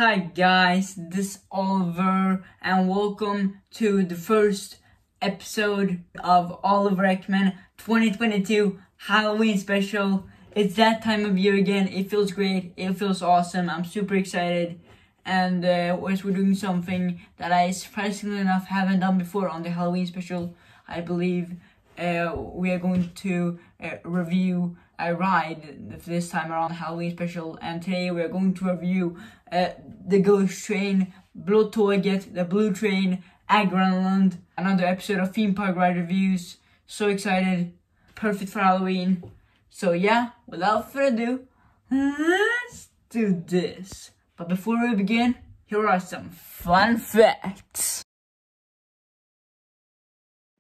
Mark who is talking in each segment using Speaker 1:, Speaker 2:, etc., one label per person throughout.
Speaker 1: Hi guys, this is Oliver and welcome to the first episode of Oliver Ekman 2022 Halloween special. It's that time of year again. It feels great. It feels awesome. I'm super excited. And we're doing something that I surprisingly enough haven't done before on the Halloween special. I believe we are going to review a ride this time around the Halloween special, and today we are going to review the Ghost Train, Tåget, the Blue Train, Greenland, another episode of Theme Park Ride Reviews. So excited, perfect for Halloween. So yeah, without further ado, let's do this. But before we begin, here are some fun facts.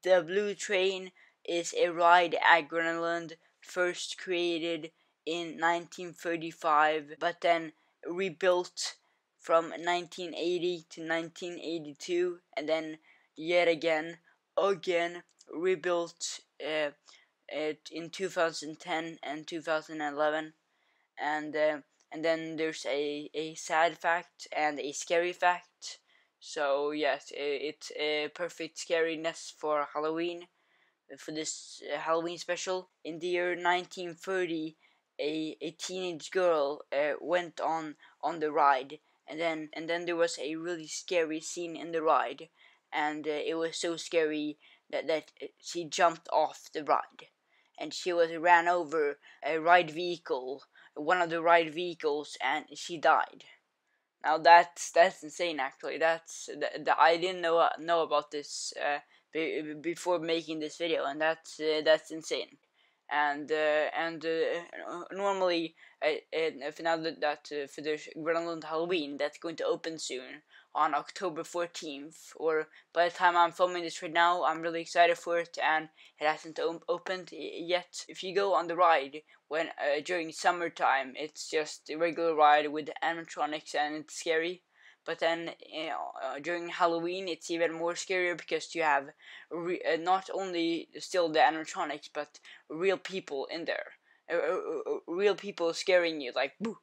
Speaker 1: The Blue Train is a ride at Greenland, first created in 1935, but then rebuilt from 1980 to 1982, and then yet again rebuilt in 2010 and 2011, and then there's a sad fact and a scary fact. So yes, it's a perfect scariness for Halloween, for this Halloween special. In the year 1930, a teenage girl went on the ride, and then there was a really scary scene in the ride, and it was so scary that she jumped off the ride, and she ran over a ride vehicle, one of the ride vehicles, and she died. Now that's insane. Actually, I didn't know about this before making this video, and that's insane. And normally, if now that for the Greenland Halloween that's going to open soon on October 14th, or by the time I'm filming this right now, I'm really excited for it, and it hasn't opened yet. If you go on the ride when during summertime, it's just a regular ride with animatronics and it's scary. But then during Halloween, it's even more scarier because you have not only still the animatronics, but real people in there, real people scaring you, like boo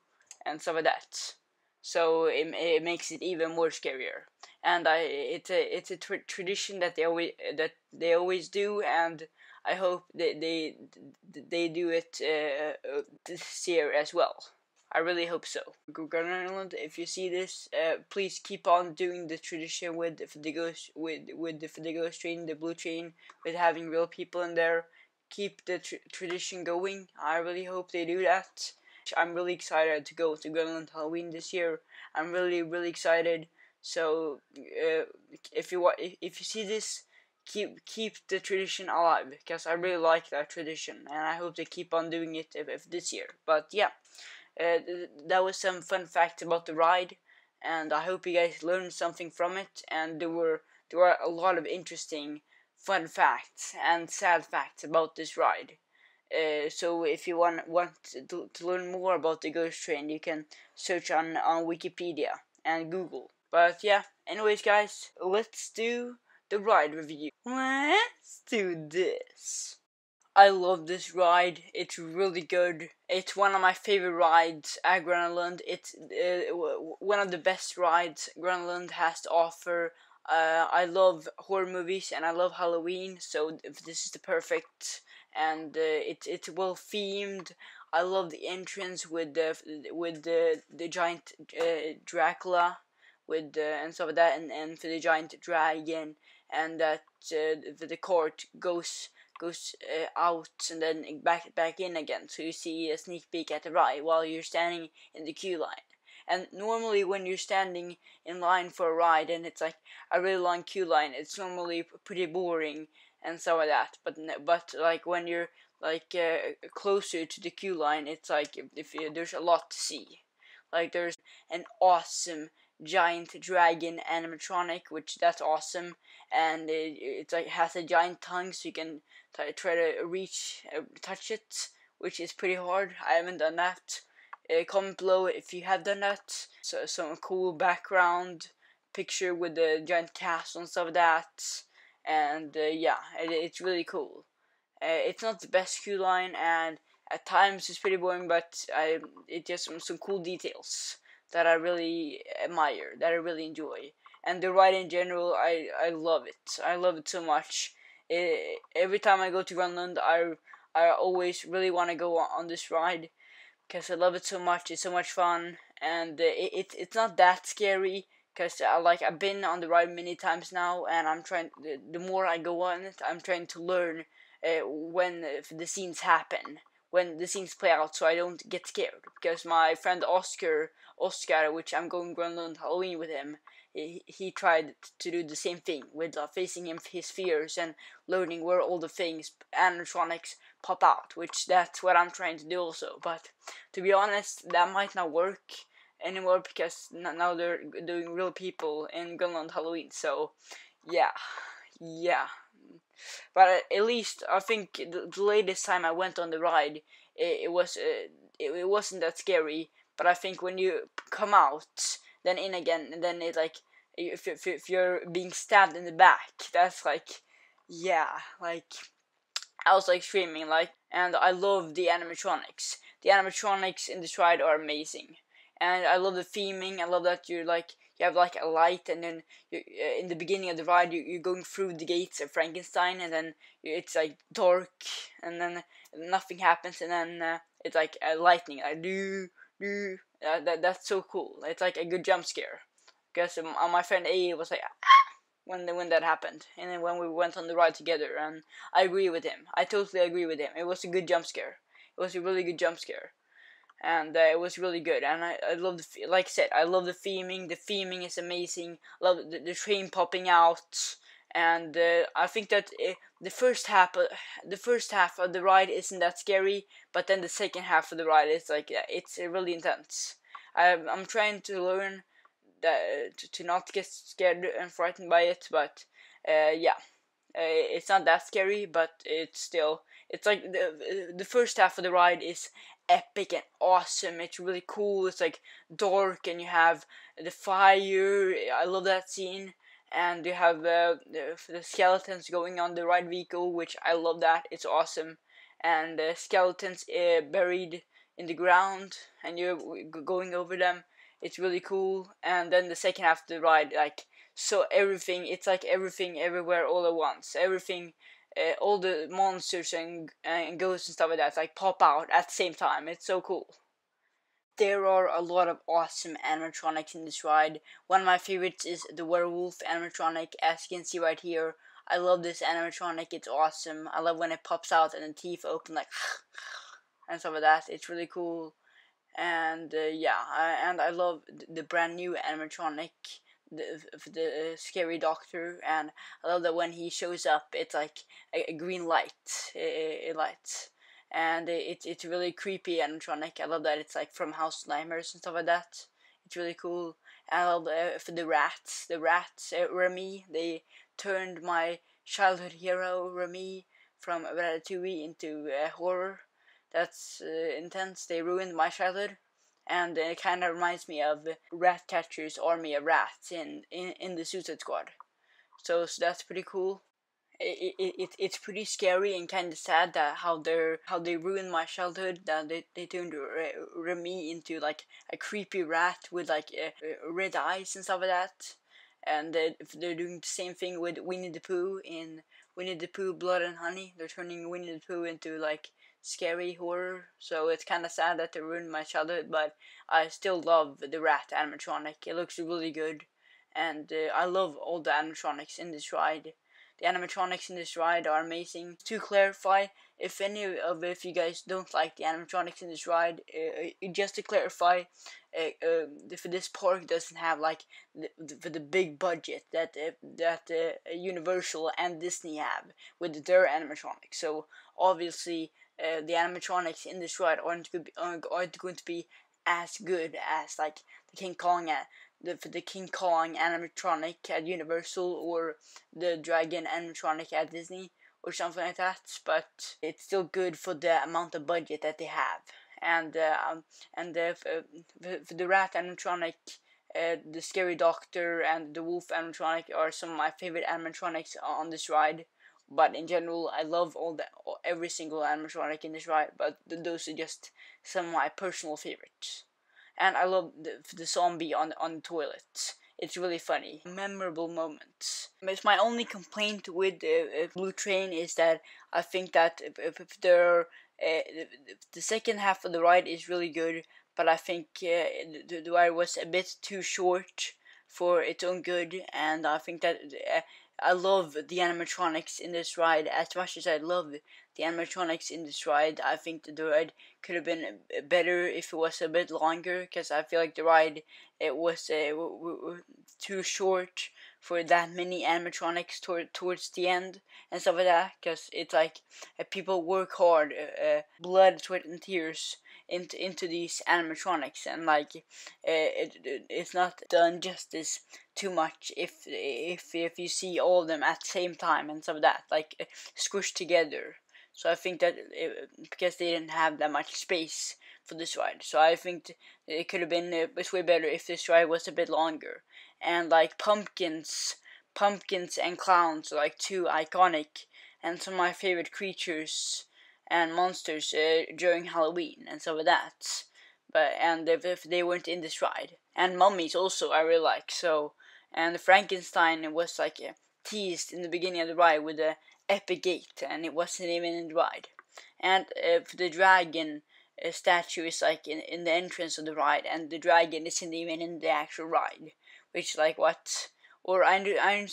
Speaker 1: and stuff like that. So it makes it even more scarier. And it's a tradition that they always do, and I hope they do it this year as well. I really hope so. Greenland, if you see this, please keep on doing the tradition with the Ghost Train, the Blue Train, with having real people in there. Keep the tradition going. I really hope they do that. I'm really excited to go to Greenland Halloween this year. I'm really excited. So if you see this, keep the tradition alive, because I really like that tradition, and I hope they keep on doing it if this year. But yeah. That was some fun facts about the ride, and I hope you guys learned something from it. And there were a lot of interesting fun facts and sad facts about this ride. So if you want to learn more about the Ghost Train, you can search on Wikipedia and Google. But yeah, anyways guys, let's do the ride review. Let's do this. I love this ride. It's really good. It's one of my favorite rides at Greenland. It's one of the best rides Greenland has to offer. I love horror movies and I love Halloween, so this is the perfect. And it's well themed. I love the entrance with the giant Dracula, with and stuff like that, and for the giant dragon, and that the court goes out and then back in again, so you see a sneak peek at the ride while you're standing in the queue line. And normally when you're standing in line for a ride and it's like a really long queue line, it's normally pretty boring and stuff like that. But like when you're like closer to the queue line, it's like there's a lot to see. Like there's an awesome giant dragon animatronic, which that's awesome, and it's like has a giant tongue, so you can try to touch it, which is pretty hard. I haven't done that. Comment below if you have done that. So some cool background picture with the giant castle and stuff like that, and yeah, it's really cool. It's not the best queue line, and at times it's pretty boring, but it just some cool details. that I really admire, that I really enjoy. And the ride in general, I love it. I love it so much. Every time I go to Grönland, I always really want to go on this ride because I love it so much. It's so much fun, and it's not that scary because I've been on the ride many times now, and I'm trying. The more I go on it, I'm trying to learn when the scenes happen, when the scenes play out, so I don't get scared. Because my friend Oscar, which I'm going Grönland Halloween with him, he tried to do the same thing with facing his fears and learning where all the things animatronics pop out, which that's what I'm trying to do also. But to be honest, that might not work anymore because now they're doing real people in Grönland Halloween. So yeah. But at least I think the latest time I went on the ride, it wasn't that scary. But I think when you come out, then in again, and then it like if you're being stabbed in the back, that's like like I was like screaming and I love the animatronics. The animatronics in this ride are amazing, and I love the theming. I love that you have like a light, and then in the beginning of the ride you're going through the gates of Frankenstein, and then it's like dark, and then nothing happens, and then it's like lightning, like do. That's so cool. It's like a good jump scare. Because my friend A was like when that happened, and then when we went on the ride together, and I agree with him. I totally agree with him. It was a good jump scare. It was a really good jump scare, and it was really good. And I love like I said, I love the theming. The theming is amazing. Love the train popping out, and I think that the first half of the ride isn't that scary, but then the second half of the ride is like it's really intense. I'm trying to learn to not get scared and frightened by it, but it's not that scary, but it's like the first half of the ride is epic and awesome. It's really cool. It's like dark, and you have the fire. I love that scene. And you have the skeletons going on the ride vehicle, which I love that. It's awesome. And the skeletons buried in the ground, and you're going over them. It's really cool. And then the second half of the ride, it's like everything everywhere all at once. Everything, all the monsters and ghosts and stuff like that, like pop out at the same time. It's so cool. There are a lot of awesome animatronics in this ride. One of my favorites is the werewolf animatronic, as you can see right here. I love this animatronic. It's awesome. I love when it pops out and the teeth open like and stuff like that. It's really cool. And I love the brand new animatronic, the scary doctor, and I love that when he shows up, it's like a green light, it lights, and it's really creepy animatronic. I love that it's like from House of Nightmares and stuff like that. It's really cool. And I love for the rats, Remy. They turned my childhood hero Remy from Ratatouille into horror. That's intense. They ruined my childhood, and it kind of reminds me of Ratcatcher's army of rats in the Suicide Squad. So that's pretty cool. It's pretty scary and kind of sad that how they ruined my childhood. That they turned Remy into like a creepy rat with like red eyes and stuff like that. And they're doing the same thing with Winnie the Pooh in Winnie the Pooh Blood and Honey. They're turning Winnie the Pooh into like scary horror. So it's kind of sad that they ruined my childhood, but I still love the rat animatronic. It looks really good, and I love all the animatronics in this ride. The animatronics in this ride are amazing. To clarify, if you guys don't like the animatronics in this ride, just to clarify, for this park doesn't have like the big budget that Universal and Disney have with their animatronics. So obviously, the animatronics in this ride aren't going to be as good as like the King Kong the King Kong animatronic at Universal or the Dragon animatronic at Disney or something like that, but it's still good for the amount of budget that they have. And for the rat animatronic, the scary doctor and the wolf animatronic are some of my favorite animatronics on this ride. But in general, I love every single animatronic in this ride, but those are just some of my personal favorites. and I love the zombie on the toilet. It's really funny. Memorable moments. It's my only complaint with Blue Train is that I think that if the second half of the ride is really good, but I think the ride was a bit too short for its own good, and I think that I love the animatronics in this ride as much as I love the animatronics in this ride. I think that the ride could have been better if it was a bit longer, because I feel like the ride it was too short for that many animatronics towards the end and stuff like that, because it's like people work hard, blood, sweat, and tears into these animatronics, and like it's not done justice too much if you see all of them at the same time and stuff like that, like squished together. So I think that because they didn't have that much space for this ride, so I think it could have been it's way better if this ride was a bit longer. And like pumpkins and clowns are like two iconic and some of my favorite creatures and monsters during Halloween and stuff like that. But and if they weren't in this ride, and mummies also I really like. So and the Frankenstein was like teased in the beginning of the ride with a epic gate, and it wasn't even in the ride. And the dragon statue is like in the entrance of the ride, and the dragon isn't even in the actual ride, which like what? Or I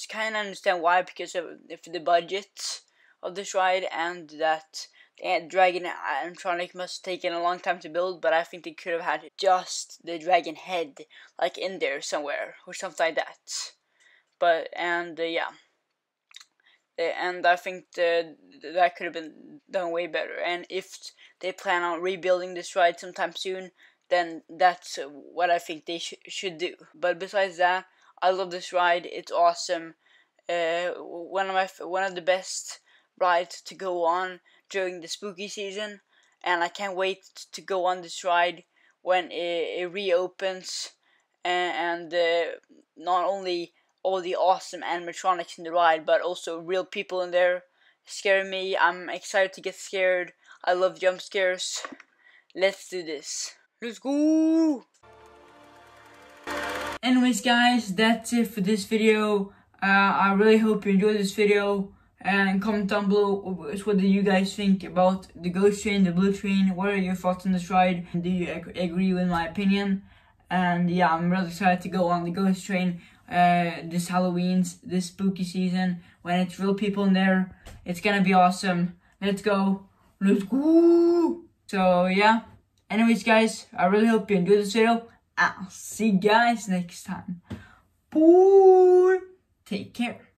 Speaker 1: kind of understand why, because of the budget of this ride, and that the dragon animatronic must have taken a long time to build, but I think they could have had just the dragon head like in there somewhere or something like that. But yeah. And I think that could have been done way better. And if they plan on rebuilding this ride sometime soon, then that's what I think they should do. But besides that, I love this ride. It's awesome. One of the best rides to go on during the spooky season, and I can't wait to go on this ride when it reopens. And not only all the awesome animatronics in the ride, but also real people in there scaring me. I'm excited to get scared. I love jump scares. Let's do this. Let's go! Anyways guys, that's it for this video. I really hope you enjoyed this video, and comment down below what do you guys think about the Ghost Train, the Blue Train. What are your thoughts on this ride? Do you agree with my opinion? And yeah, I'm really excited to go on the Ghost Train this this spooky season, when it's real people in there. It's gonna be awesome. Let's go. So yeah, anyways guys, I really hope you enjoyed this video. I'll see you guys next time. Bye. Take care.